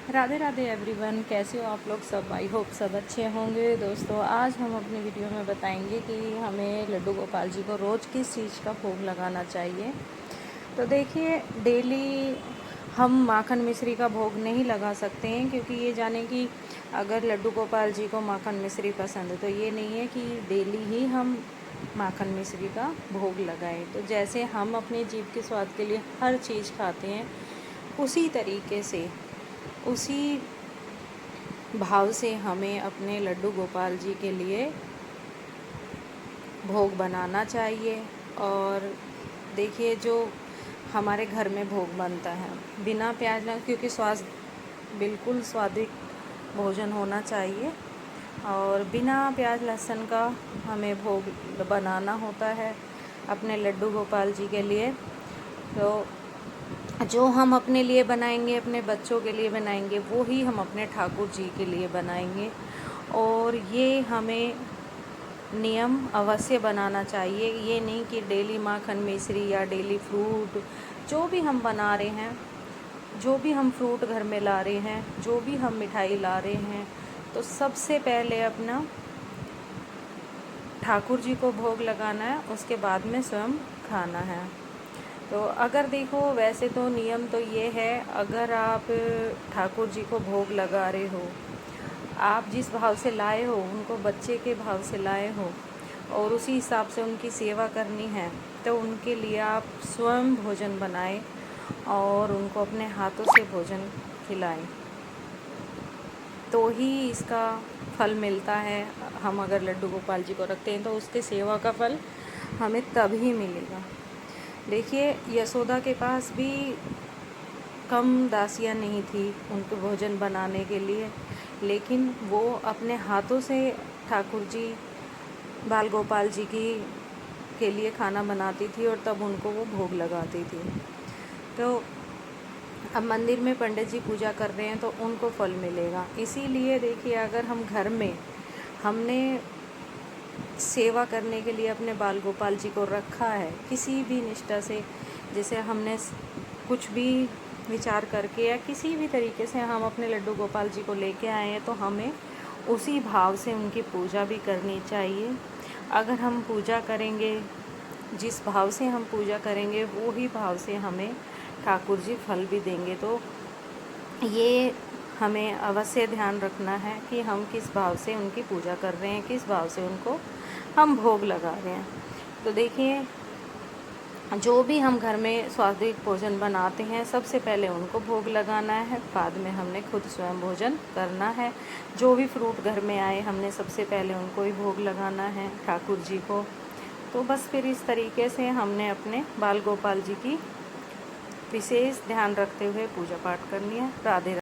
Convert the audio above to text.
Radhe Radhe everyone, कैसे हो आप लोग सब। आई होप सब अच्छे होंगे। दोस्तों, आज हम अपनी वीडियो में बताएंगे कि हमें लड्डू गोपाल जी को रोज़ किस चीज़ का भोग लगाना चाहिए। तो देखिए, डेली हम माखन मिश्री का भोग नहीं लगा सकते हैं, क्योंकि ये जाने कि अगर लड्डू गोपाल जी को माखन मिश्री पसंद है तो ये नहीं है कि डेली ही हम माखन मिश्री का भोग लगाएं। तो जैसे हम अपने जीभ के स्वाद के लिए हर चीज़ खाते हैं, उसी तरीके से, उसी भाव से हमें अपने लड्डू गोपाल जी के लिए भोग बनाना चाहिए। और देखिए, जो हमारे घर में भोग बनता है बिना प्याज लहसुन, क्योंकि बिल्कुल स्वादिष्ट भोजन होना चाहिए, और बिना प्याज लहसुन का हमें भोग बनाना होता है अपने लड्डू गोपाल जी के लिए। तो जो हम अपने लिए बनाएंगे, अपने बच्चों के लिए बनाएंगे, वो ही हम अपने ठाकुर जी के लिए बनाएंगे। और ये हमें नियम अवश्य बनाना चाहिए। ये नहीं कि डेली माखन मिश्री या डेली फ्रूट, जो भी हम बना रहे हैं, जो भी हम फ्रूट घर में ला रहे हैं, जो भी हम मिठाई ला रहे हैं, तो सबसे पहले अपना ठाकुर जी को भोग लगाना है, उसके बाद में स्वयं खाना है। तो अगर देखो, वैसे तो नियम तो ये है, अगर आप ठाकुर जी को भोग लगा रहे हो, आप जिस भाव से लाए हो, उनको बच्चे के भाव से लाए हो और उसी हिसाब से उनकी सेवा करनी है, तो उनके लिए आप स्वयं भोजन बनाएं और उनको अपने हाथों से भोजन खिलाएं, तो ही इसका फल मिलता है। हम अगर लड्डू गोपाल जी को रखते हैं तो उसके सेवा का फल हमें तभी मिलेगा। देखिए, यशोदा के पास भी कम दासियाँ नहीं थी उनको भोजन बनाने के लिए, लेकिन वो अपने हाथों से ठाकुर जी, बाल गोपाल जी के लिए खाना बनाती थी और तब उनको वो भोग लगाती थी। तो अब मंदिर में पंडित जी पूजा कर रहे हैं तो उनको फल मिलेगा। इसीलिए देखिए, अगर हम घर में हमने सेवा करने के लिए अपने बाल गोपाल जी को रखा है किसी भी निष्ठा से, जैसे हमने कुछ भी विचार करके या किसी भी तरीके से हम अपने लड्डू गोपाल जी को लेके आए हैं, तो हमें उसी भाव से उनकी पूजा भी करनी चाहिए। अगर हम पूजा करेंगे, जिस भाव से हम पूजा करेंगे, वो ही भाव से हमें ठाकुर जी फल भी देंगे। तो ये हमें अवश्य ध्यान रखना है कि हम किस भाव से उनकी पूजा कर रहे हैं, किस भाव से उनको हम भोग लगा रहे हैं। तो देखिए, जो भी हम घर में स्वादिष्ट भोजन बनाते हैं, सबसे पहले उनको भोग लगाना है, बाद में हमने खुद स्वयं भोजन करना है। जो भी फ्रूट घर में आए, हमने सबसे पहले उनको ही भोग लगाना है ठाकुर जी को। तो बस फिर इस तरीके से हमने अपने बाल गोपाल जी की विशेष ध्यान रखते हुए पूजा पाठ करनी है। राधे राधे।